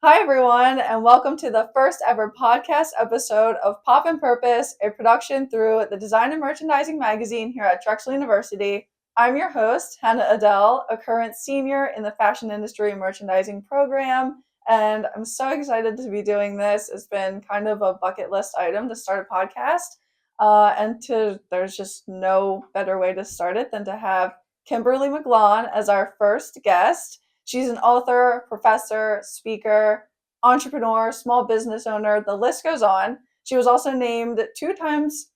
Hi, everyone, and welcome to the first ever podcast episode of Pop and Purpose, a production through the Design and Merchandising magazine here at Drexel University. I'm your host, Hannah Adele, a current senior in the fashion industry merchandising program, and I'm so excited to be doing this. It's been kind of a bucket list item to start a podcast, there's just no better way to start it than to have Kimberly McGlonn as our first guest. She's an author, professor, speaker, entrepreneur, small business owner. The list goes on. She was also named 2 times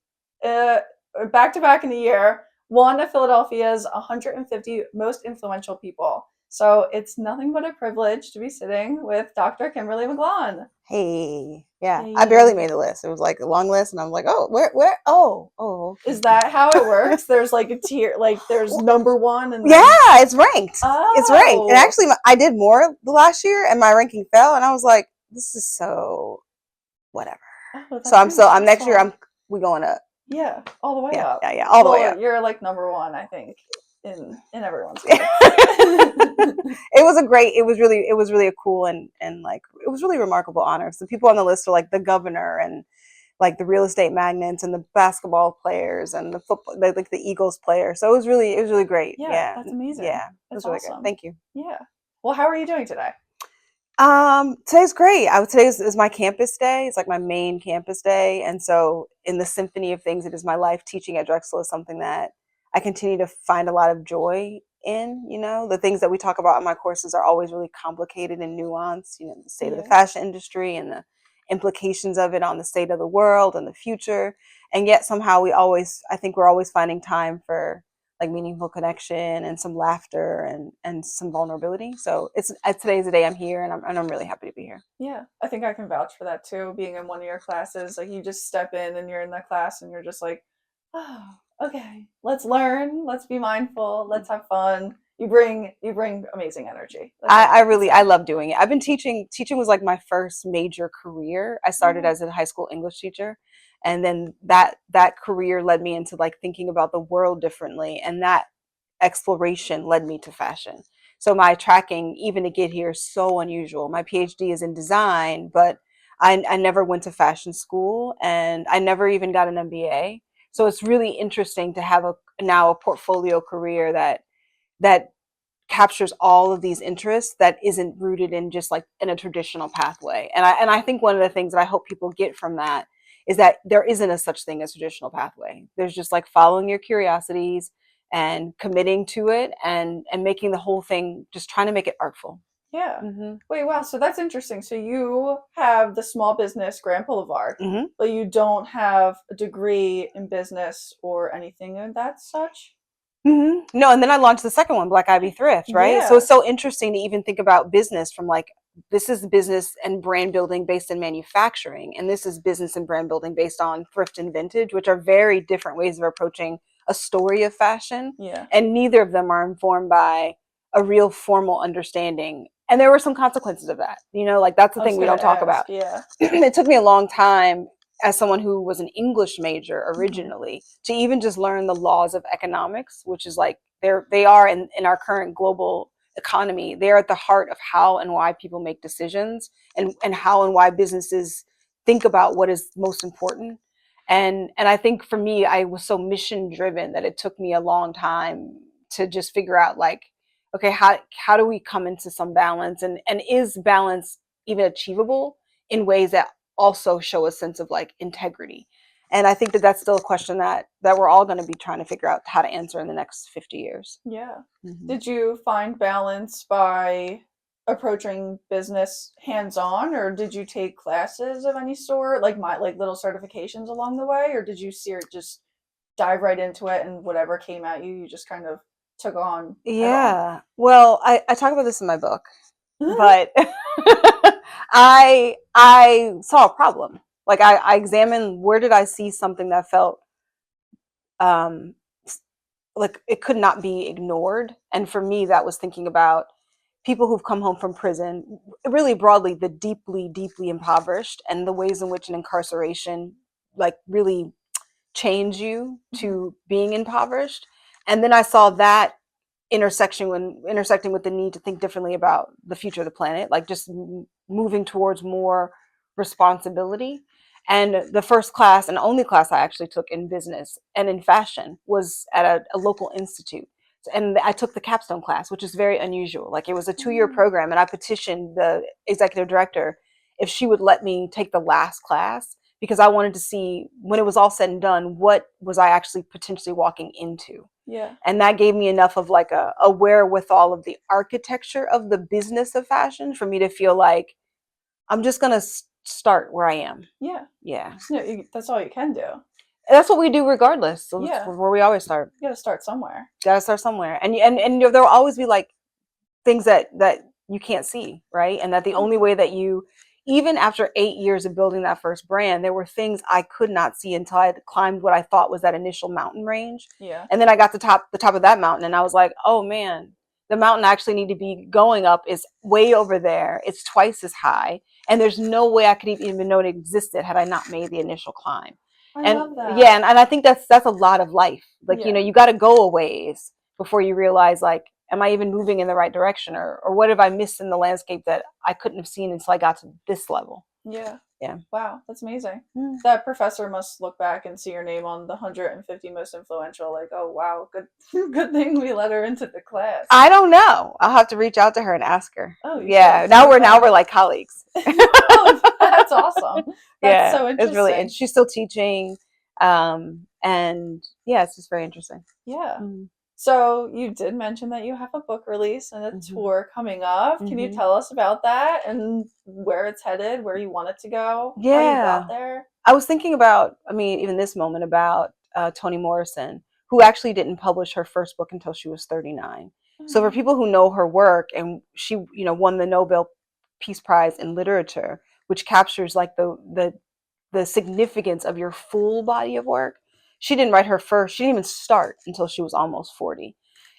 back to back in a year, one of Philadelphia's 150 most influential people. So it's nothing but a privilege to be sitting with Dr. Kimberly McGlonn. Hey, yeah, Hey. I barely made the list. It was like a long list, and I'm like, oh, where? Oh, okay. Is that how it works? There's like a tier, like there's number one, and then... Yeah, it's ranked. Oh. It's ranked. And actually, I did more the last year, and my ranking fell, and I was like, this is so whatever. Oh, So I'm next year. We going up. Yeah, all the way up. Yeah, all the way up. You're like number one, I think, in everyone's life. It was really a cool and like it was really remarkable honor. So people on the list are like the governor and like the real estate magnates and the basketball players and the football, like the Eagles player. So it was really great. Yeah, that's amazing. Yeah, it was really awesome. good. Thank you. Yeah. Well, how are you doing today? Today's great. Today is my campus day. It's like my main campus day. And so in the symphony of things, it is my life. Teaching at Drexel is something that I continue to find a lot of joy in. The things that we talk about in my courses are always really complicated and nuanced, the state of the fashion industry and the implications of it on the state of the world and the future. And yet somehow I think we're always finding time for like meaningful connection and some laughter and some vulnerability. So today's the day I'm here, and I'm really happy to be here. Yeah, I think I can vouch for that too. Being in one of your classes, like you just step in and you're in that class and you're just like, oh, okay, let's learn, let's be mindful, let's have fun. You bring amazing energy. I love doing it. I've been teaching was like my first major career. I started as a high school English teacher, and then that career led me into like thinking about the world differently, and that exploration led me to fashion. So my tracking, even to get here, is so unusual. My PhD is in design, but I never went to fashion school, and I never even got an MBA. So it's really interesting to have now a portfolio career that captures all of these interests that isn't rooted in just like in a traditional pathway. And I think one of the things that I hope people get from that is that there isn't a such thing as traditional pathway. There's just like following your curiosities and committing to it and making the whole thing, just trying to make it artful. Yeah. Mm-hmm. Wait, wow. So that's interesting. So you have the small business Grand Boulevard, but you don't have a degree in business or anything of that such? No, and then I launched the second one, Black Ivy Thrift, right? Yeah. So it's so interesting to even think about business from like, this is business and brand building based in manufacturing, and this is business and brand building based on thrift and vintage, which are very different ways of approaching a story of fashion. Yeah. And neither of them are informed by a real formal understanding. And there were some consequences of that, like that's the thing we don't talk about. Yeah. It took me a long time as someone who was an English major originally to even just learn the laws of economics, which is like they are in our current global economy. They're at the heart of how and why people make decisions and how and why businesses think about what is most important. And I think for me, I was so mission driven that it took me a long time to just figure out like, okay, how do we come into some balance, and is balance even achievable in ways that also show a sense of like integrity? And I think that that's still a question that we're all going to be trying to figure out how to answer in the next 50 years. Yeah. Did you find balance by approaching business hands-on, or did you take classes of any sort, like little certifications along the way, or did you just dive right into it and whatever came at you just kind of took on? Yeah. Well, I talk about this in my book, but I saw a problem. Like I examined, where did I see something that felt like it could not be ignored. And for me, that was thinking about people who've come home from prison, really broadly, the deeply impoverished, and the ways in which an incarceration like really change you to being impoverished. And then I saw that intersecting with the need to think differently about the future of the planet, like just moving towards more responsibility. And the first class and only class I actually took in business and in fashion was at a local institute. And I took the capstone class, which is very unusual. Like, it was a 2-year program, and I petitioned the executive director if she would let me take the last class, because I wanted to see, when it was all said and done, what was I actually potentially walking into. Yeah. And that gave me enough of like a wherewithal of the architecture of the business of fashion for me to feel like I'm just going to start where I am. Yeah. Yeah. That's all you can do. That's what we do regardless. So Yeah. that's where we always start. You got to start somewhere. Got to start somewhere. And there will always be like things that you can't see, right? And that the only way that you, even after 8 years of building that first brand, there were things I could not see until I had climbed what I thought was that initial mountain range. Yeah. And then I got to the top of that mountain, and I was like, oh man, the mountain I actually need to be going up is way over there. It's twice as high, and there's no way I could even know it existed had I not made the initial climb. I love that. Yeah, and I think that's a lot of life. Like, Yeah. you got to go a ways before you realize, like, am I even moving in the right direction, or what have I missed in the landscape that I couldn't have seen until I got to this level? Yeah. Yeah. Wow, that's amazing. That professor must look back and see your name on the 150 most influential, like, oh wow, good thing we let her into the class. I don't know. I'll have to reach out to her and ask her. Oh, yeah. Now we're like colleagues. Oh, that's awesome. That's so interesting. It's really, and she's still teaching. And yeah, it's just very interesting. Yeah. So you did mention that you have a book release and a tour coming up. Can you tell us about that and where it's headed, where you want it to go? Yeah. How you got there? I was thinking about, even this moment, about Toni Morrison, who actually didn't publish her first book until she was 39. So for people who know her work, and she, won the Nobel Peace Prize in Literature, which captures like the significance of your full body of work. She didn't write her first. She didn't even start until she was almost 40.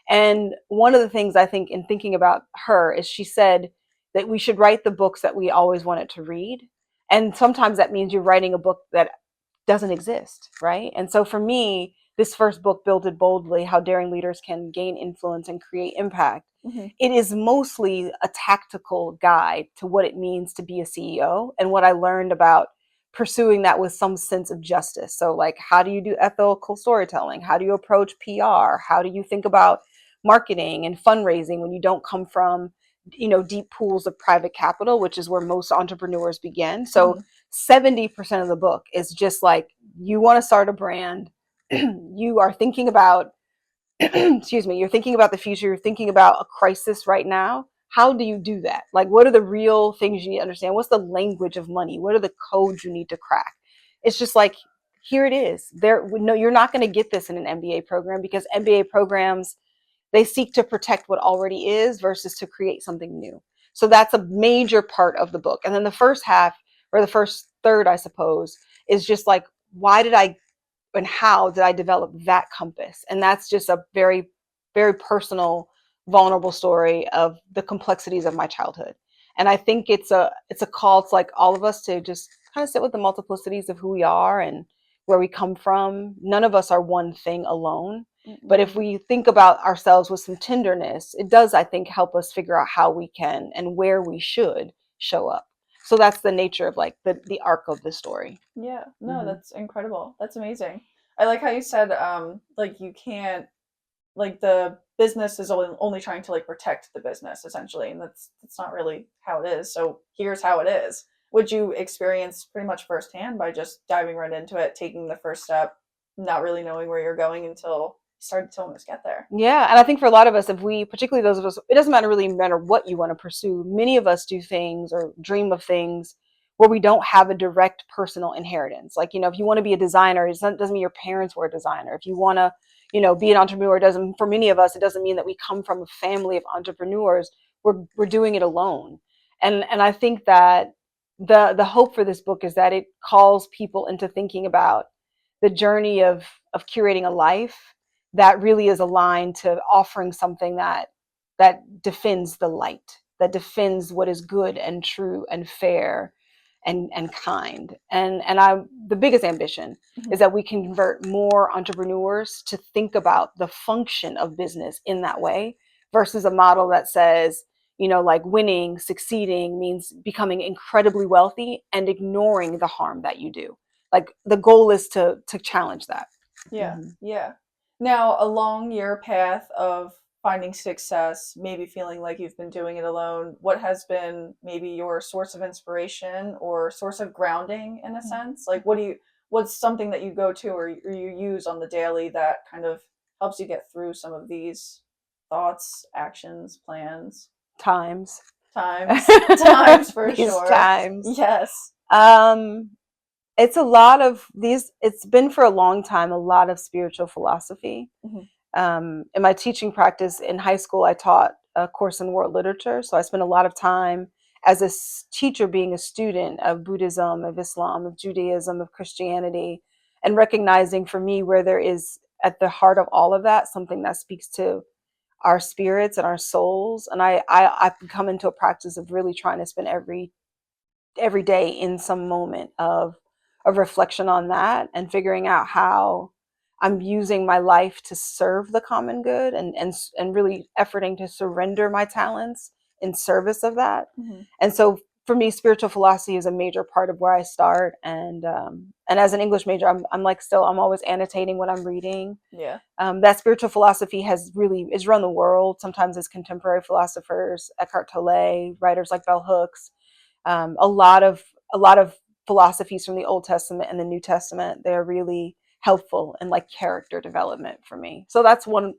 And one of the things I think in thinking about her is she said that we should write the books that we always wanted to read. And sometimes that means you're writing a book that doesn't exist, right? And so for me, this first book, Build It Boldly, How Daring Leaders Can Gain Influence and Create Impact, it is mostly a tactical guide to what it means to be a CEO and what I learned about pursuing that with some sense of justice. So like, how do you do ethical storytelling? How do you approach PR? How do you think about marketing and fundraising when you don't come from, deep pools of private capital, which is where most entrepreneurs begin. So 70% of the book is just like, you want to start a brand. You are thinking about, excuse me, you're thinking about the future. You're thinking about a crisis right now. How do you do that? Like, what are the real things you need to understand? What's the language of money? What are the codes you need to crack? It's just like, here it is. No, you're not going to get this in an MBA program, because MBA programs, they seek to protect what already is versus to create something new. So that's a major part of the book. And then the first half, or the first third, I suppose, is just like, why did I and how did I develop that compass? And that's just a very, very personal, vulnerable story of the complexities of my childhood. And I think it's a call to like all of us to just kind of sit with the multiplicities of who we are and where we come from. None of us are one thing alone. But if we think about ourselves with some tenderness, it does, I think, help us figure out how we can and where we should show up. So that's the nature of like the arc of the story. Yeah, no, that's incredible. That's amazing. I like how you said, like, you can't, like, the business is only trying to like protect the business essentially, and that's not really how it is. So here's how it is. Would you experience pretty much firsthand by just diving right into it, taking the first step, not really knowing where you're going until you started to almost get there? Yeah, and I think for a lot of us, if we, particularly those of us, it doesn't really matter what you want to pursue. Many of us do things or dream of things where we don't have a direct personal inheritance. Like, if you want to be a designer, it doesn't mean your parents were a designer. If you want to, be an entrepreneur, for many of us, it doesn't mean that we come from a family of entrepreneurs. We're doing it alone. And I think that the hope for this book is that it calls people into thinking about the journey of curating a life that really is aligned to offering something that defends the light, that defends what is good and true and fair and kind. And the biggest ambition is that we convert more entrepreneurs to think about the function of business in that way, versus a model that says, like winning, succeeding means becoming incredibly wealthy and ignoring the harm that you do. Like the goal is to challenge that. Yeah. Yeah. Now, along your path of finding success, maybe feeling like you've been doing it alone, what has been maybe your source of inspiration or source of grounding in a sense? Like, what's something that you go to or you use on the daily that kind of helps you get through some of these thoughts, actions, plans, Times. times for These sure. times. Yes. It's a lot of these. It's been for a long time a lot of spiritual philosophy. In my teaching practice in high school, I taught a course in world literature, so I spent a lot of time as a teacher being a student of Buddhism, of Islam, of Judaism, of Christianity, and recognizing for me where there is at the heart of all of that something that speaks to our spirits and our souls. And I've come into a practice of really trying to spend every day in some moment of reflection on that and figuring out how I'm using my life to serve the common good and really efforting to surrender my talents in service of that. And so for me, spiritual philosophy is a major part of where I start. And as an English major, I'm always annotating what I'm reading. Yeah. That spiritual philosophy is run the world. Sometimes as contemporary philosophers, Eckhart Tolle, writers like bell hooks, a lot of philosophies from the Old Testament and the New Testament. They're really helpful in like character development for me. So that's one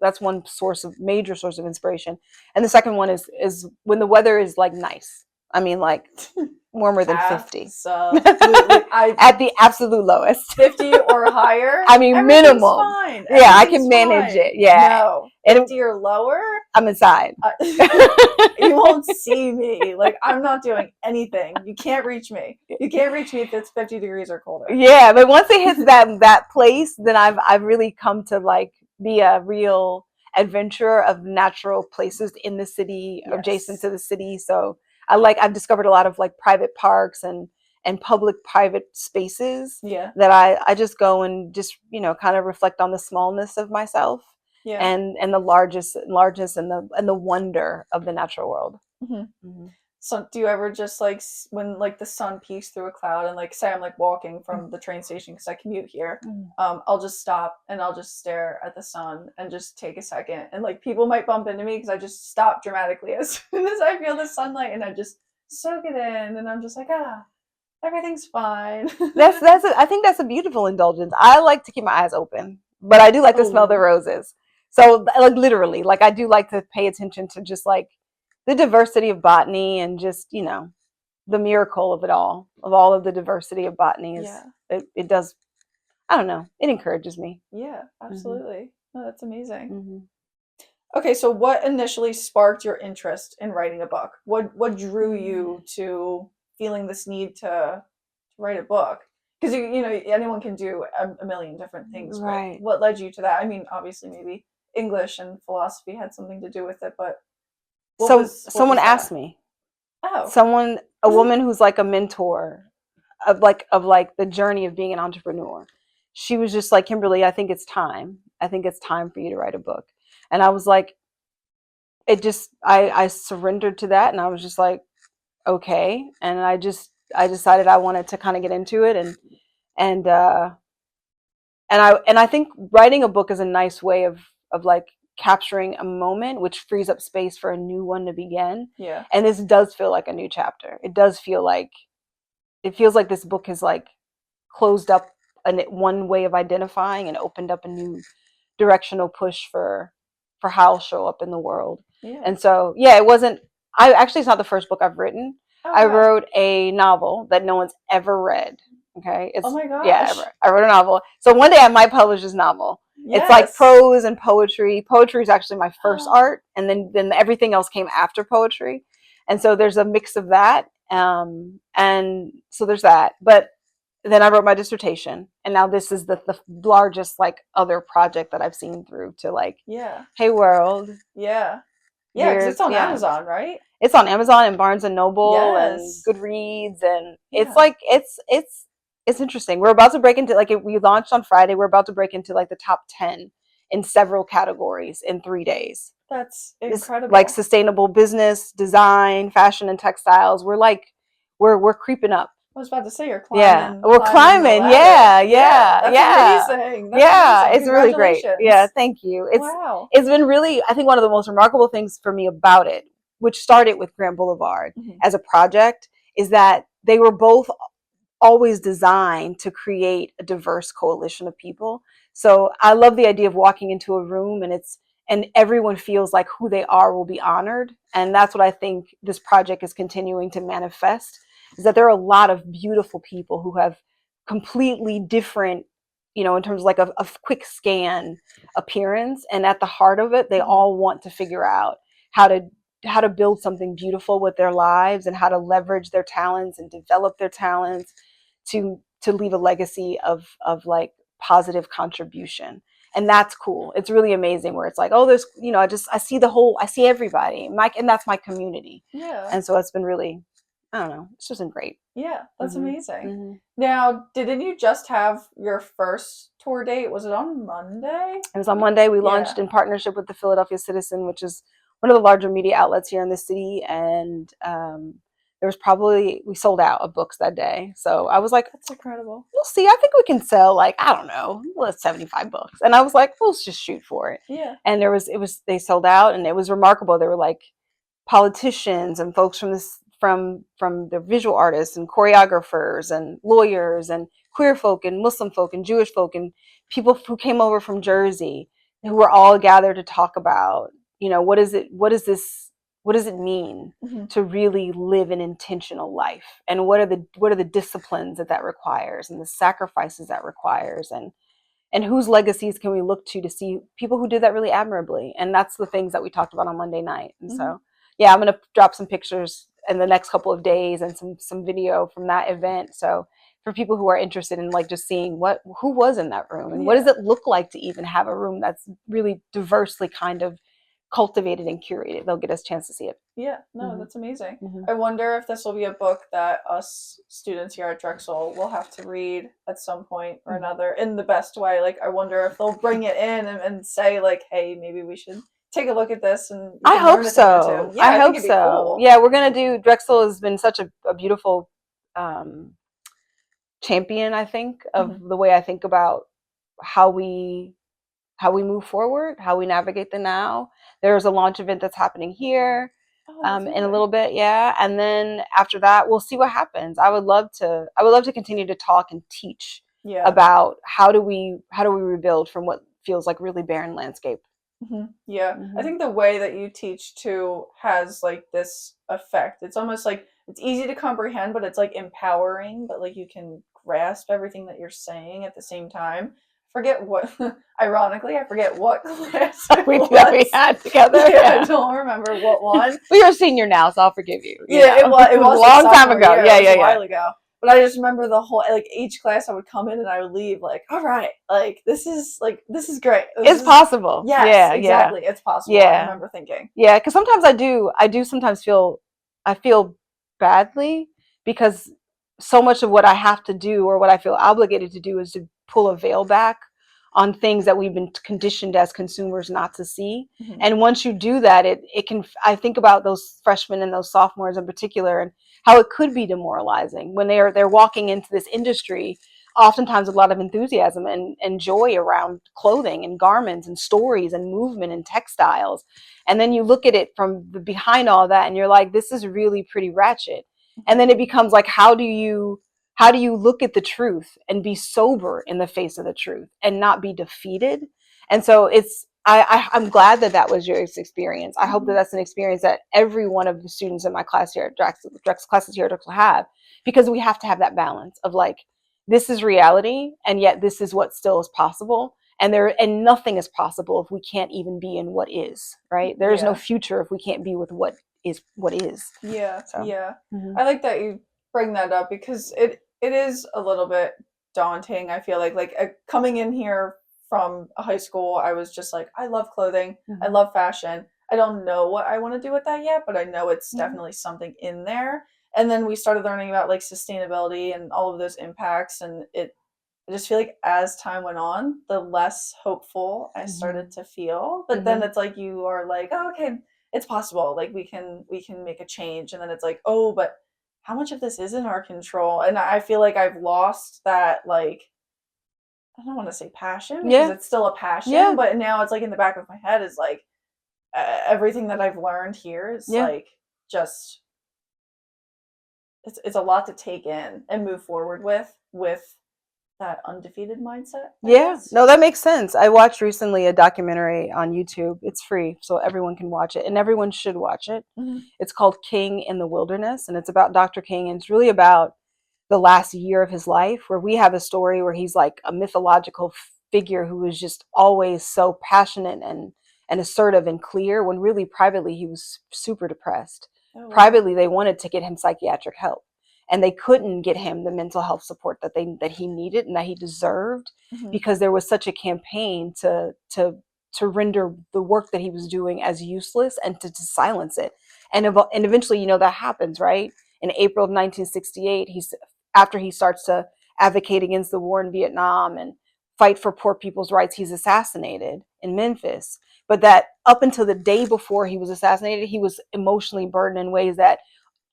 major source of inspiration. And the second one is when the weather is like nice. I mean, like warmer than 50. Absolutely. At the absolute lowest. 50 or higher. I mean, minimum. Fine. Yeah, I can manage it. Yeah. No, 50 or lower. I'm inside. You won't see me. Like, I'm not doing anything. You can't reach me. You can't reach me if it's 50 degrees or colder. Yeah, but once it hits that place, then I've really come to like be a real adventurer of natural places in the city, adjacent to the city. So I've discovered a lot of like private parks and public private spaces that I just go and just kind of reflect on the smallness of myself and the largest and the wonder of the natural world. So do you ever just like when like the sun peeks through a cloud and like say I'm like walking from the train station because I commute here, I'll just stop and I'll just stare at the sun and just take a second, and like people might bump into me because I just stop dramatically as soon as I feel the sunlight, and I just soak it in, and I'm just like, everything's fine. I think that's a beautiful indulgence. I like to keep my eyes open, but I do like to smell the roses. So like literally, like I do like to pay attention to just like the diversity of botany and just, the miracle of it all, of all of the diversity of botany is, it does, I don't know, it encourages me. Yeah, absolutely. Oh, that's amazing. Okay, so what initially sparked your interest in writing a book? What drew you to feeling this need to write a book? Because anyone can do a million different things. Right. What led you to that? I mean, obviously, maybe English and philosophy had something to do with it, but someone asked me. Oh. A woman who's like a mentor of the journey of being an entrepreneur. She was just like, Kimberly, I think it's time. I think it's time for you to write a book. And I was like, I surrendered to that, and I was just like, okay. And I decided I wanted to kind of get into it, and I think writing a book is a nice way of like capturing a moment, which frees up space for a new one to begin. Yeah. And this does feel like a new chapter. It feels like this book has like closed up one way of identifying and opened up a new directional push for how I'll show up in the world. Yeah. And so, it's not the first book I've written. I wrote a novel that no one's ever read. Okay. Oh my gosh. Yeah, I wrote a novel. So one day I might publish this novel. Yes. It's like prose and poetry. Poetry is actually my first art, and then everything else came after poetry. And so there's a mix of that. And so there's that. But then I wrote my dissertation, and now this is the largest like other project that I've seen through to like, hey world. Yeah. Yeah, because it's on Amazon, right? It's on Amazon and Barnes and Noble and Goodreads, and it's like it's interesting. We're about to break into we launched on Friday. We're about to break into like the top 10 in several categories in 3 days. That's It's incredible. like sustainable business, design, fashion, and textiles. We're creeping up. I was about to say you're Yeah, climbing, we're climbing the climbing. ladder. Yeah, Yeah, yeah, that's yeah, amazing. That's yeah. amazing. It's really great. Yeah, Congratulations. thank you. Wow. It's been really, I think, one of the most remarkable things for me about it, which started with Grant Boulevard Mm-hmm. as a project, is that they were both always designed to create a diverse coalition of people. So I love the idea of walking into a room and everyone feels like who they are will be honored. And that's what I think this project is continuing to manifest, is that there are a lot of beautiful people who have completely different, in terms of like a quick scan appearance. And at the heart of it, they Mm-hmm. all want to figure out how to build something beautiful with their lives and how to leverage their talents and develop their talents to leave a legacy of like positive contribution. And that's cool. It's really amazing where it's like, oh, there's, I see everybody, and that's my community. Yeah. And so it's been really, I don't know, it's just been great. Yeah, that's amazing. Mm-hmm. Now, didn't you just have your first tour date? Was it on Monday? It was on Monday. We Yeah. launched in partnership with the Philadelphia Citizen, which is one of the larger media outlets here in the city. And we sold out of books that day. So I was like, That's incredible. we'll see. I think we can sell like, I don't know, 75 books. And I was like, we'll just shoot for it. Yeah. And they sold out, and it was remarkable. There were like politicians and folks from the visual artists and choreographers and lawyers and queer folk and Muslim folk and Jewish folk and people who came over from Jersey, who were all gathered to talk about, what does it mean Mm-hmm. to really live an intentional life, and what are the disciplines that requires, and the sacrifices that requires, and whose legacies can we look to see people who did that really admirably. And that's the things that we talked about on Monday night. And so yeah, I'm going to drop some pictures in the next couple of days and some video from that event. So for people who are interested in like just seeing who was in that room and what does it look like to even have a room that's really diversely kind of cultivated and curated, they'll get a chance to see it. Yeah, no, that's amazing. I wonder if this will be a book that us students here at Drexel will have to read at some point or another in the best way. Like, I wonder if they'll bring it in and say like, hey, maybe we should take a look at this. And I hope so. Yeah, I hope so. Cool. Yeah, we're gonna do. Drexel has been such a beautiful champion, I think, of the way I think about how we move forward, how we navigate the now. There's a launch event that's happening here in a little bit, yeah. And then after that, we'll see what happens. I would love to continue to talk and teach about how do we rebuild from what feels like really barren landscape. Yeah, I think the way that you teach too has like this effect. It's almost like it's easy to comprehend, but it's like empowering, but like you can grasp everything that you're saying at the same time. Ironically, I forget what class we had together. Yeah. I don't remember what one. Well, you're a senior now, so I'll forgive you. It was a long time ago. Year. Yeah, a while ago. But I just remember the whole, like, each class I would come in and I would leave like, all right, like this is great. It's possible. Yes, yeah, exactly. Yeah. It's possible. Yeah. I remember thinking. Yeah, because sometimes I do sometimes feel badly because so much of what I have to do or what I feel obligated to do is to pull a veil back on things that we've been conditioned as consumers not to see. And once you do that, it can, I think about those freshmen and those sophomores in particular and how it could be demoralizing when they're walking into this industry, oftentimes with a lot of enthusiasm and joy around clothing and garments and stories and movement and textiles. And then you look at it from behind all that and you're like, this is really pretty ratchet. And then it becomes like, how do you look at the truth and be sober in the face of the truth and not be defeated? And so I'm glad that was your experience. I hope that that's an experience that every one of the students in my class here at Drexel classes here at Drexel have, because we have to have that balance of like, this is reality, and yet this is what still is possible. And nothing is possible if we can't even be in what is, right? There is no future if we can't be with what is. Yeah. So. Yeah. I like that you bring that up because it is a little bit daunting. I feel like coming in here from a high school, I was just like, I love clothing. I love fashion. I don't know what I want to do with that yet, but I know it's definitely something in there. And then we started learning about like sustainability and all of those impacts, and it just feel like as time went on, the less hopeful I started to feel. But then it's like you are like, oh, okay, it's possible. Like we can make a change. And then it's like, oh, but how much of this is in our control? And I feel like I've lost that, like, I don't want to say passion because Yeah. it's still a passion, Yeah. but now it's like in the back of my head is like everything that I've learned here is Yeah. like just it's a lot to take in and move forward with that undefeated mindset. I Yeah, guess. no, that makes sense. I watched recently a documentary on YouTube. It's free, so everyone can watch it, and everyone should watch it. Mhm. It's called King in the Wilderness, and it's about Dr. King, and it's really about the last year of his life, where we have a story where he's like a mythological figure who was just always so passionate and assertive and clear, when really privately he was super depressed. Oh, wow. Privately, they wanted to get him psychiatric help, and they couldn't get him the mental health support that he needed and that he deserved, Mhm. because there was such a campaign to render the work that he was doing as useless and to silence it. And eventually, that happens, right? In April of 1968, after he starts to advocate against the war in Vietnam and fight for poor people's rights, he's assassinated in Memphis. But that up until the day before he was assassinated, he was emotionally burdened in ways that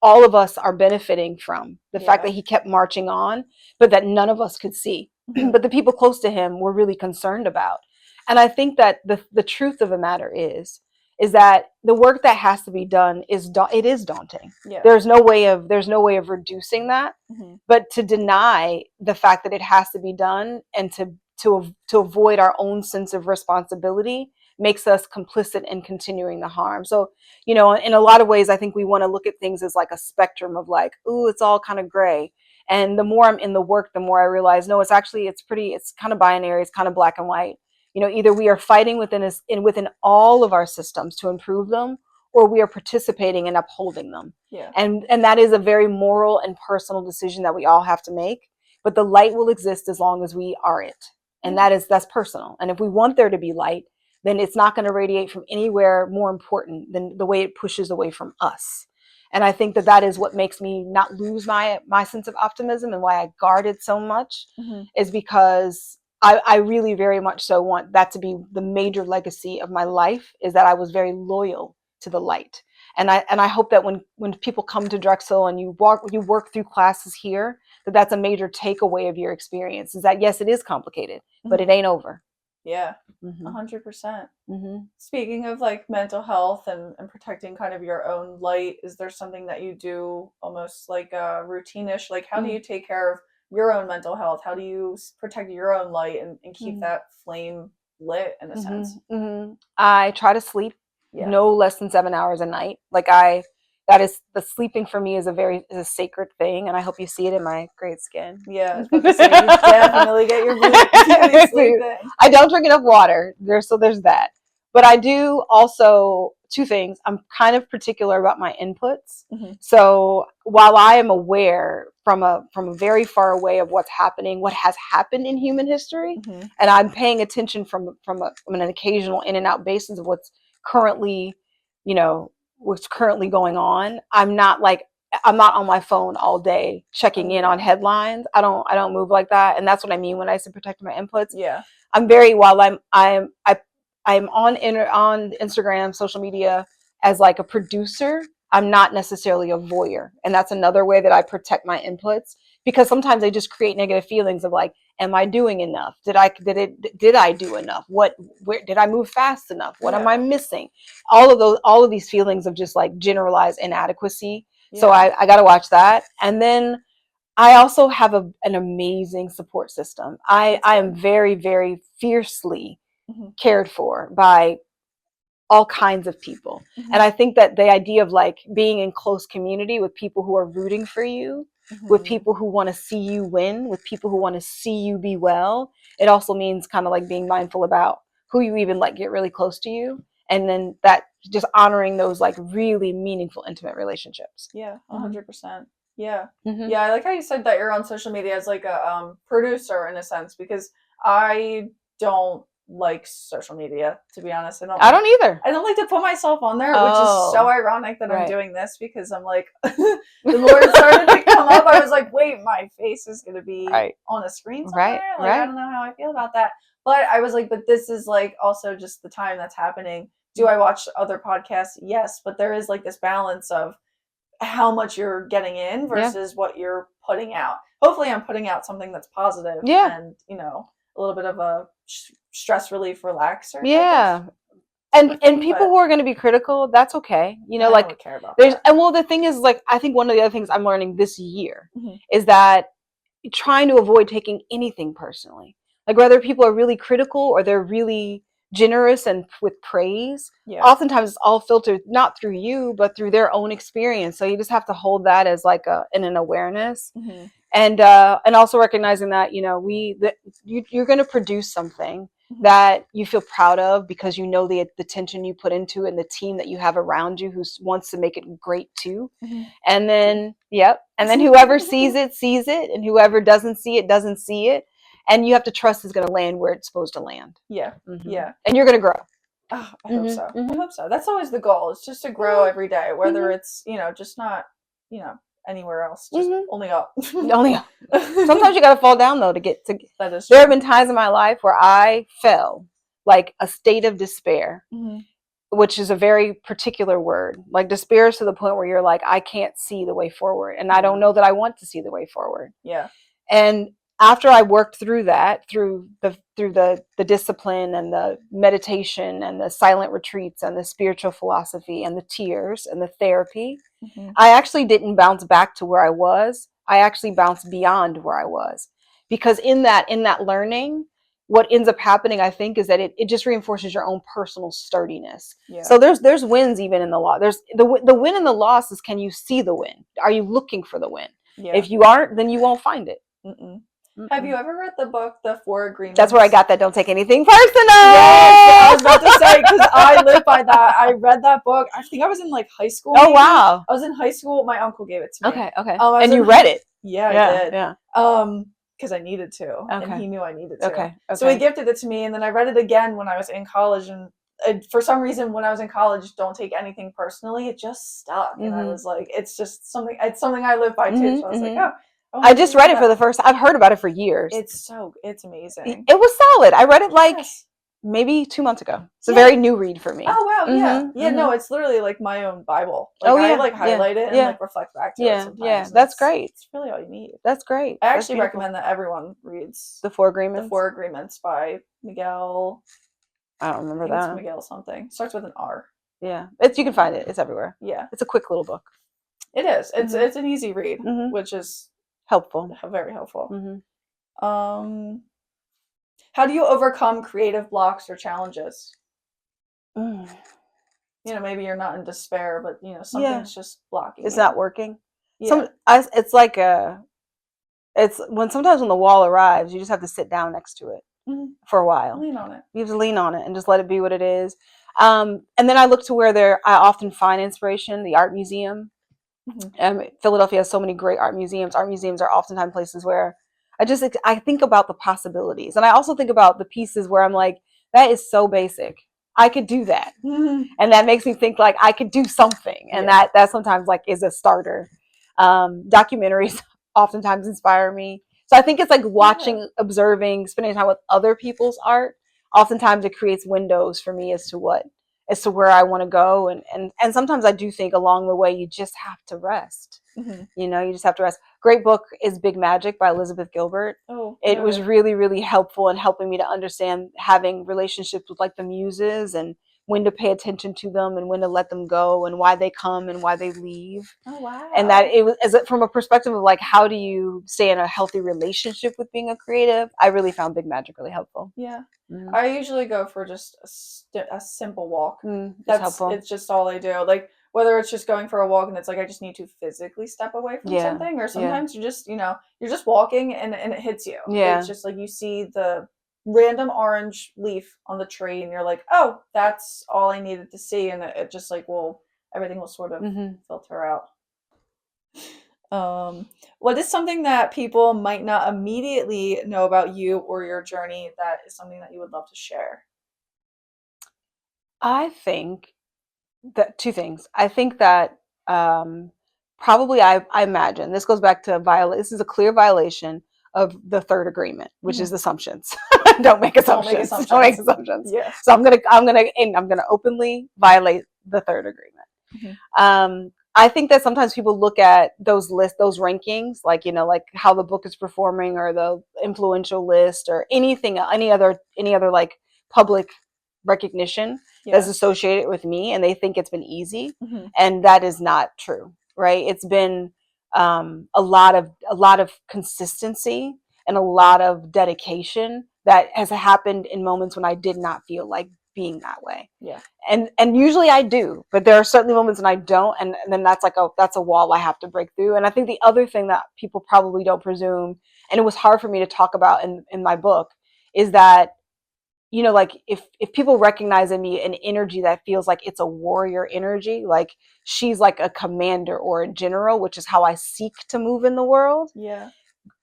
all of us are benefiting from. The fact that he kept marching on, but that none of us could see. Mhm. But the people close to him were really concerned about. And I think that the truth of the matter is that the work that has to be done it is daunting. Yeah. There's no way of reducing that. Mhm. But to deny the fact that it has to be done, and to avoid our own sense of responsibility, makes us complicit in continuing the harm. So, in a lot of ways, I think we want to look at things as like a spectrum of like, ooh, it's all kind of gray. And the more I'm in the work, the more I realize, no, it's kind of binary. It's kind of black and white. Either we are fighting within all of our systems to improve them, or we are participating and upholding them. Yeah. And that is a very moral and personal decision that we all have to make. But the light will exist as long as we are it. And that's personal. And if we want there to be light, then it's not going to radiate from anywhere more important than the way it pushes away from us. And I think that is what makes me not lose my sense of optimism, and why I guard it so much, is because I really very much so want that to be the major legacy of my life, is that I was very loyal to the light. And I hope that when people come to Drexel and you work through classes here, that's a major takeaway of your experience, is that yes, it is complicated, but it ain't over. Yeah. 100%. Speaking of like mental health and protecting kind of your own light, is there something that you do almost like routine-ish? Like how do you take care of your own mental health? How do you protect your own light and keep that flame lit in a sense? I try to sleep no less than 7 hours a night. That is, the sleeping for me is a sacred thing, and I hope you see it in my great skin. Yeah, I was about to say, you definitely get your beauty sleeping. I don't drink enough water. There's that. But I do also two things. I'm kind of particular about my inputs. So while I am aware from a very far away of what has happened in human history, and I'm paying attention from an occasional in and out basis of what's currently going on, I'm not on my phone all day checking in on headlines. I don't move like that. And that's what I mean when I say protect my inputs. Yeah. I'm very, while I'm on Instagram, social media, as like a producer, I'm not necessarily a voyeur. And that's another way that I protect my inputs, because sometimes they just create negative feelings of like, am I doing enough? Did I do enough? Where did I move fast enough? What am I missing? All of these feelings of just like generalized inadequacy. Yeah. So I got to watch that. And then I also have an amazing support system. I am very, very fiercely cared for by all kinds of people. And I think that the idea of like being in close community with people who are rooting for you, with people who want to see you win, with people who want to see you be well, it also means kind of like being mindful about who you even like get really close to you. And then that just honoring those like really meaningful, intimate relationships. Yeah, 100%. Yeah. Yeah, I like how you said that you're on social media as like a producer in a sense, because I don't like social media, to be honest. I don't either. I don't like to put myself on there, which is so ironic that I'm right. doing this, because I'm like, the more it started to come up, I was like, wait, my face is going to be Right. on a screen somewhere? Right. Like, I don't know how I feel about that. But I was like, but this is like also just the time that's happening. Do I watch other podcasts? Yes, but there is like this balance of how much you're getting in versus what you're putting out. Hopefully I'm putting out something that's positive and, you know, a little bit of a stress relief relaxer. Yeah. And people who are going to be critical, that's okay. You know, I like don't care about there's, that. and well, the thing is, like, I think one of the other things I'm learning this year is that trying to avoid taking anything personally. Like whether people are really critical or they're really generous and with praise, oftentimes it's all filtered not through you, but through their own experience. So you just have to hold that as like an awareness. And also recognizing that, you know, you're going to produce something that you feel proud of because you know the attention you put into it and the team that you have around you who wants to make it great too. And then, and then whoever sees it, and whoever doesn't see it. And you have to trust it's going to land where it's supposed to land. Yeah. And you're going to grow. Oh, I hope so. I hope so. That's always the goal. It's just to grow every day, whether it's, you know, just not, you know, anywhere else, just only up. Only up. Sometimes you got to fall down though to get to. That is true. There have been times in my life where I fell, like a state of despair, which is a very particular word. Like despair is to the point where you're like, I can't see the way forward, and I don't know that I want to see the way forward. Yeah. And after I worked through that, through the discipline and the meditation and the silent retreats and the spiritual philosophy and the tears and the therapy, I actually didn't bounce back to where I was. I actually bounced beyond where I was, because in that learning, what ends up happening, I think, is that it just reinforces your own personal sturdiness. So there's wins even in the loss. There's the win and the loss is, can you see the win? Are you looking for the win? If you aren't, then you won't find it. Have you ever read the book, The Four Agreements? That's where I got that. Don't take anything personal. Yes, I was about to say, because I live by that. I read that book. I think I was in like high school. Oh, wow. I was in high school. My uncle gave it to me. Okay. And you read it? Yeah, I did. Yeah. Because I needed to. Okay. And he knew I needed to. Okay. So he gifted it to me, and then I read it again when I was in college. And for some reason, when I was in college, don't take anything personally. It just stuck. And I was like, it's just something. It's something I live by too. So I was like, oh. I just read it for the first time. I've heard about it for years. It's amazing. It was solid. I read it like maybe 2 months ago. It's a very new read for me. Oh, wow. Yeah. No, it's literally like my own Bible. Like, I like highlight it and like reflect back to it sometimes. Yeah, that's great. It's really all you need. That's great. I actually recommend that everyone reads The Four Agreements. The Four Agreements by Miguel. I don't remember that. It's Miguel something. Starts with an R. Yeah. You can find it. It's everywhere. Yeah. It's a quick little book. It is. It's an easy read, which is helpful. Very helpful. How do you overcome creative blocks or challenges? You know, maybe you're not in despair, but you know, something's just blocking. It's not working. It's like it's sometimes when the wall arrives, you just have to sit down next to it for a while. Lean on it. You have to lean on it and just let it be what it is. And then I look to where I often find inspiration, the art museum. Philadelphia has so many great art museums. Art museums are oftentimes places where I think about the possibilities. And I also think about the pieces where I'm like, that is so basic. I could do that. And that makes me think like I could do something. And that sometimes like is a starter. Documentaries oftentimes inspire me. So I think it's like watching, observing, spending time with other people's art. Oftentimes it creates windows for me as to where I want to go. And sometimes I do think along the way, you just have to rest. You know, you just have to rest. Great book is Big Magic by Elizabeth Gilbert. It was really, really helpful in helping me to understand having relationships with like the muses and when to pay attention to them and when to let them go and why they come and why they leave. Oh, wow. And that it was from a perspective of like, how do you stay in a healthy relationship with being a creative? I really found Big Magic really helpful. Yeah. I usually go for just a simple walk. That's helpful. It's just all I do. Like whether it's just going for a walk and it's like I just need to physically step away from something, or sometimes you're just, you know, you're just walking and it hits you. It's just like you see the random orange leaf on the tree and you're like, oh, that's all I needed to see, and it just like everything will sort of filter out. What is something that people might not immediately know about you or your journey that is something that you would love to share? I think that two things. I think that um, probably I imagine this goes back to this is a clear violation of the third agreement, which is Mhm. assumptions. Don't make Don't make assumptions. Don't make assumptions. assumptions. Yeah. So I'm gonna openly violate the third agreement. Mhm. I think that sometimes people look at those lists, those rankings, like, like how the book is performing or the influential list or any other like public recognition that's Yeah. associated with me, and they think it's been easy, Mhm. and that is not true, right? It's been a lot of consistency and a lot of dedication that has happened in moments when I did not feel like being that way, Yeah. and usually I do, but there are certainly moments when I don't, and then that's a wall I have to break through. And I think the other thing that people probably don't presume, and it was hard for me to talk about in my book, is that, like, if people recognize in me an energy that feels like it's a warrior energy, like she's like a commander or a general, which is how I seek to move in the world. Yeah.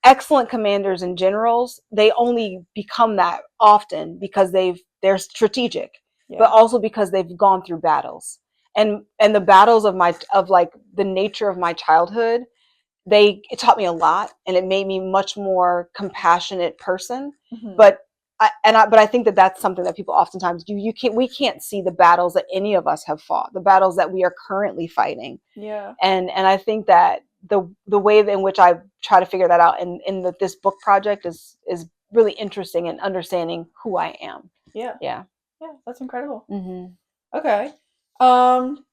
Excellent commanders and generals, they only become that often because they're strategic, but Yeah. also because they've gone through battles. And the battles of like the nature of my childhood, it taught me a lot, and it made me much more compassionate person. Mhm. But I think that that's something that people oftentimes do. We can't see the battles that any of us have fought, the battles that we are currently fighting. Yeah. And I think that the way in which I try to figure that out in this book project is really interesting in understanding who I am. Yeah. Yeah. Yeah. That's incredible. Mm-hmm. Okay. Um,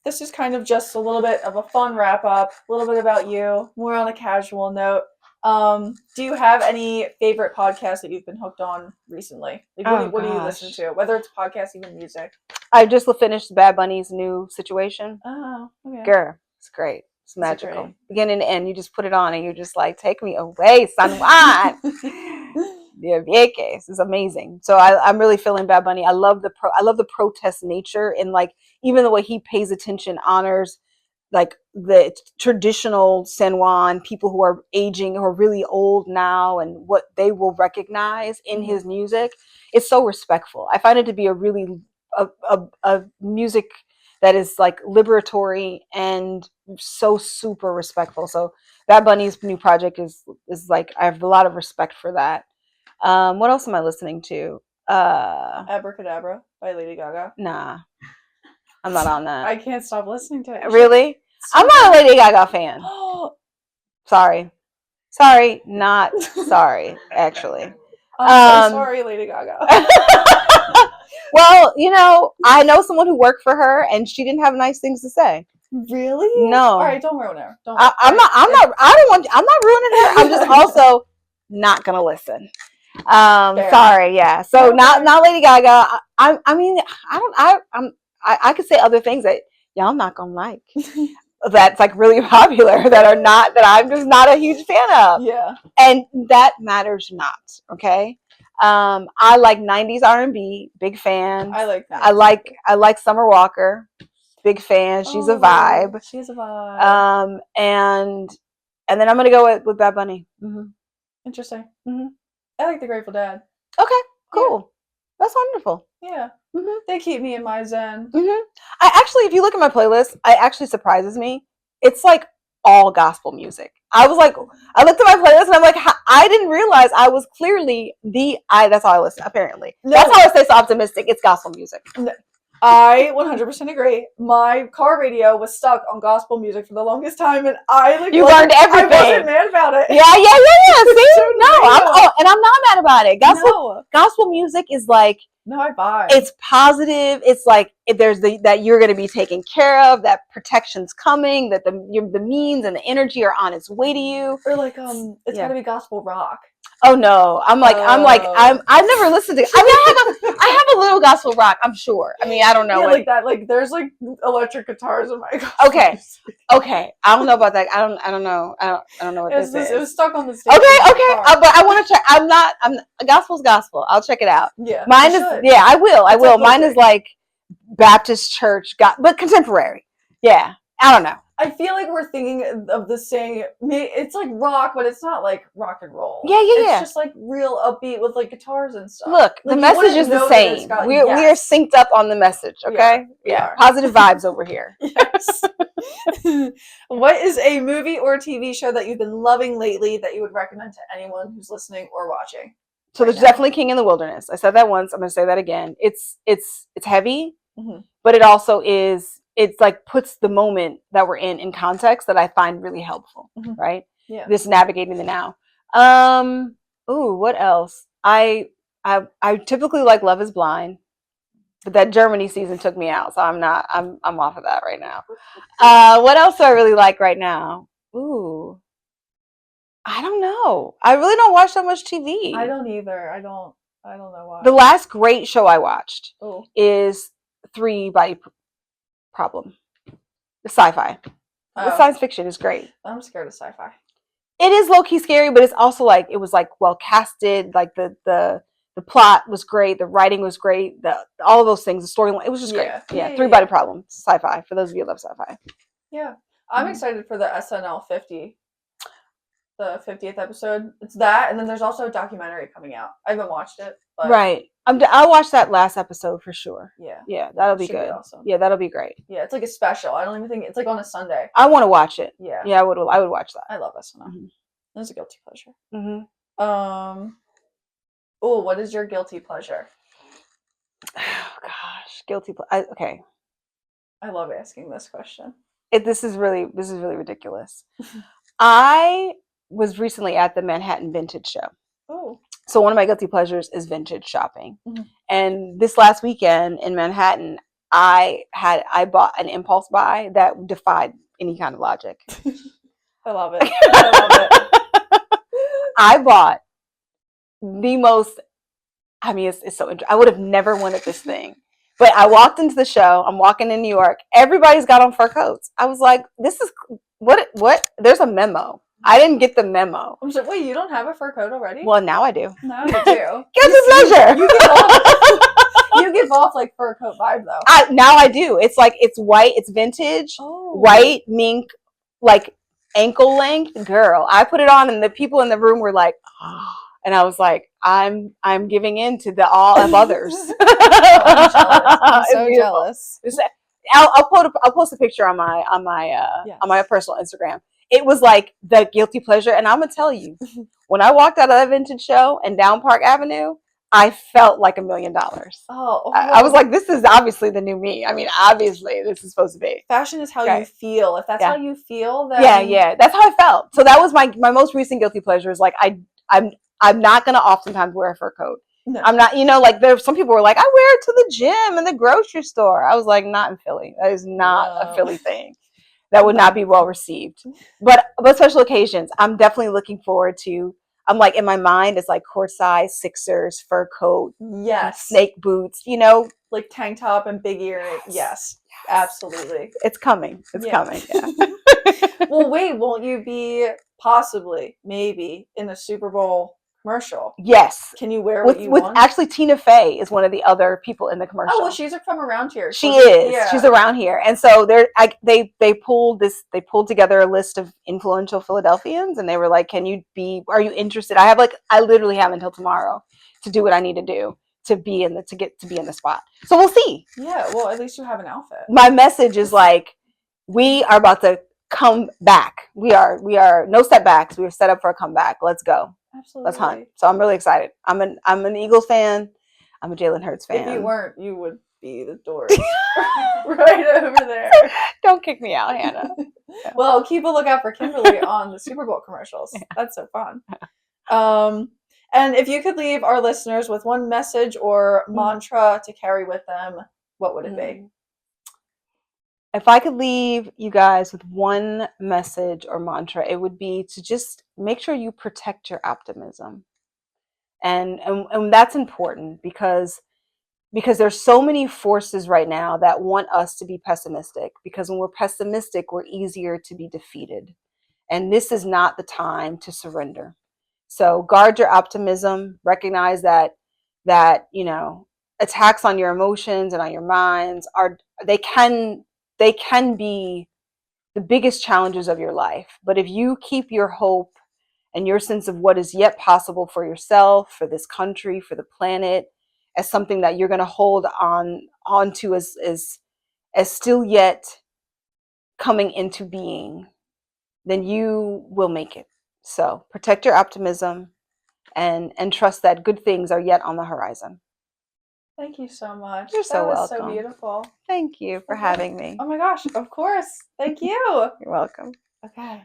this is kind of just a little bit of a fun wrap up, a little bit about you, more on a casual note. Do you have any favorite podcasts that you've been hooked on recently? Like, Oh what do you listen gosh, to? Whether it's podcasts, even music. I just finished Bad Bunny's new situation. Oh, okay. Girl, it's great. It's Is it magical. great? Beginning to end, you just put it on and you're just like, take me away, San Juan. Yeah, Vieques is amazing. So I'm really feeling Bad Bunny. I love the protest nature, and like even the way he pays attention, honors like the traditional San Juan people who are aging, who are really old now, and what they will recognize in Mhm. his music. It's so respectful. I find it to be a music that is like liberatory and so super respectful. So Bad Bunny's new project is like, I have a lot of respect for that. What else am I listening to? Abracadabra by Lady Gaga. Nah, I'm not on that. I can't stop listening to it. You should. Really? It's I'm so not a good. Lady Gaga fan. Sorry. Sorry, not sorry, actually. I'm so Um, sorry, Lady Gaga. well, I know someone who worked for her, and she didn't have nice things to say. Really? All No, right, don't ruin her. Don't. I'm not. I'm not. I don't want. I'm not ruining her. I'm just also not gonna listen. Fair. Sorry. Yeah. So No, fair. not Lady Gaga. I mean, I don't. I could say other things that y'all not gonna like. That's like really popular that are not, that I'm just not a huge fan of. Yeah. And that matters not. Okay. I like 90s R&B, big fan. I like that. I like Summer Walker, big fan. She's a vibe. She's a vibe. And then I'm gonna go with Bad Bunny. Mm-hmm. Interesting. Mm-hmm. I like the Grateful Dead. Okay, cool. Yeah. That's wonderful. Yeah. Mm-hmm. They keep me in my zen. Mm-hmm. I actually, if you look at my playlist, it actually surprises me. It's like all gospel music. I looked at my playlist and I'm like, I didn't realize I was clearly that's how I listen, apparently. No. That's how I stay so optimistic. It's gospel music. No. I 100% agree. My car radio was stuck on gospel music for the longest time, and You learned everything. I wasn't mad about it. Yeah. See, no, and I'm not mad about it. Gospel music is like, no, I buy. It's positive. It's like there's that you're going to be taken care of, that protection's coming, that the means and the energy are on its way to you. Or like it's got to be gospel rock. Oh no, I've never listened to. I mean, I have a little gospel rock. I'm sure. I mean, I don't know. Yeah, like that. Like there's like electric guitars in my. Okay. I don't know about that. I don't know. I don't know what this is. It was stuck on the stage. Okay. But I want to check. I'm gospel's gospel. I'll check it out. Yeah. Mine is. Yeah, I will. Mine is like Baptist church, but contemporary. Yeah. I don't know. I feel like we're thinking of the same. It's like rock, but it's not like rock and roll. Yeah. It's just like real upbeat with like guitars and stuff. Look, like, the message is the same. We are synced up on the message. Okay. We are. Positive vibes over here. Yes. What is a movie or TV show that you've been loving lately that you would recommend to anyone who's listening or watching? So there's definitely King in the Wilderness. I said that once. I'm going to say that again. It's heavy, but it also is. It's like puts the moment that we're in context that I find really helpful. Right. Yeah. This navigating the now. Ooh, what else? I typically like Love Is Blind, but that Germany season took me out, so I'm off of that right now. What else do I really like right now? Ooh, I don't know. I really don't watch that much TV. I don't either. I don't know why. The last great show I watched is Three Body Problem. The sci-fi. The science fiction is great. I'm scared of sci-fi. It is low-key scary, but it's also like it was like well casted. Like the plot was great, the writing was great, all of those things, the storyline, it was just great. Yeah. Three Body Problem, sci-fi. For those of you who love sci-fi. Yeah, I'm excited for the SNL 50, the 50th episode. It's that, and then there's also a documentary coming out. I haven't watched it, but right. I'll watch that last episode for sure. Yeah, that'll be good. Awesome. Yeah, that'll be great. Yeah, it's like a special. I don't even think it's like on a Sunday. I want to watch it. Yeah, I would watch that. I love SNL. It's a guilty pleasure. Oh, what is your guilty pleasure? Oh gosh, guilty pleasure. Okay. I love asking this question. This is really ridiculous. I was recently at the Manhattan Vintage Show. Oh. So one of my guilty pleasures is vintage shopping. And this last weekend in Manhattan, I bought an impulse buy that defied any kind of logic. I love it. I love it. I bought the most, I mean, it's so interesting. I would have never wanted this thing. But I walked into the show. I'm walking in New York. Everybody's got on fur coats. I was like, this is, what? There's a memo. I didn't get the memo. I'm like, wait, you don't have a fur coat already? Well, now I do. Now you do. Guilty pleasure. You give off like fur coat vibe though. Now I do. It's like, it's white. It's vintage. White, mink, like ankle length. Girl, I put it on and the people in the room were like, oh. And I was like, I'm giving in to the all of others. I'm so jealous. I'll post a picture on my personal Instagram. It was like the guilty pleasure, and I'm gonna tell you, when I walked out of that vintage show and down Park Avenue, I felt like $1 million. I was like, this is obviously the new me. I mean, obviously this is supposed to be. Fashion is how you feel. If that's how you feel, then that's how I felt. So that was my most recent guilty pleasure. Is like I'm not gonna oftentimes wear a fur coat. No. I'm not, like there's some people were like, I wear it to the gym and the grocery store. I was like, not in Philly. That is not a Philly thing. That would not be well received. But special occasions, I'm definitely looking forward to. I'm like in my mind, it's like court-size Sixers, fur coat, snake boots, like tank top and big earrings. Yes, absolutely. It's coming. It's coming. Yeah. Well, wait, won't you be possibly, maybe in a Super Bowl commercial? Yes. Can you wear what you want? Actually, Tina Fey is one of the other people in the commercial. Oh, well, she's from around here. She is. Yeah. She's around here, and so they pulled together a list of influential Philadelphians, and they were like, are you interested? I literally have until tomorrow to do what I need to do to be in the spot. So we'll see. Yeah. Well, at least you have an outfit. My message is like, we are about to come back. We are no setbacks. We are set up for a comeback. Let's go. Absolutely. Let's hunt. So I'm really excited. I'm an Eagles fan. I'm a Jalen Hurts fan. If you weren't, you would be the Doors right over there. Don't kick me out, Hannah. Yeah. Well, keep a lookout for Kimberly on the Super Bowl commercials. That's so fun. And if you could leave our listeners with one message or mantra to carry with them, what would it be? If I could leave you guys with one message or mantra, it would be to just make sure you protect your optimism. And that's important because there's so many forces right now that want us to be pessimistic, because when we're pessimistic, we're easier to be defeated. And this is not the time to surrender. So guard your optimism, recognize that attacks on your emotions and on your minds they can be the biggest challenges of your life. But if you keep your hope and your sense of what is yet possible for yourself, for this country, for the planet, as something that you're going to hold on to as still yet coming into being, then you will make it. So protect your optimism and trust that good things are yet on the horizon. Thank you so much. You're so That was so welcome. beautiful. Thank you for having me. Oh my gosh, of course. Thank you. You're welcome. Okay.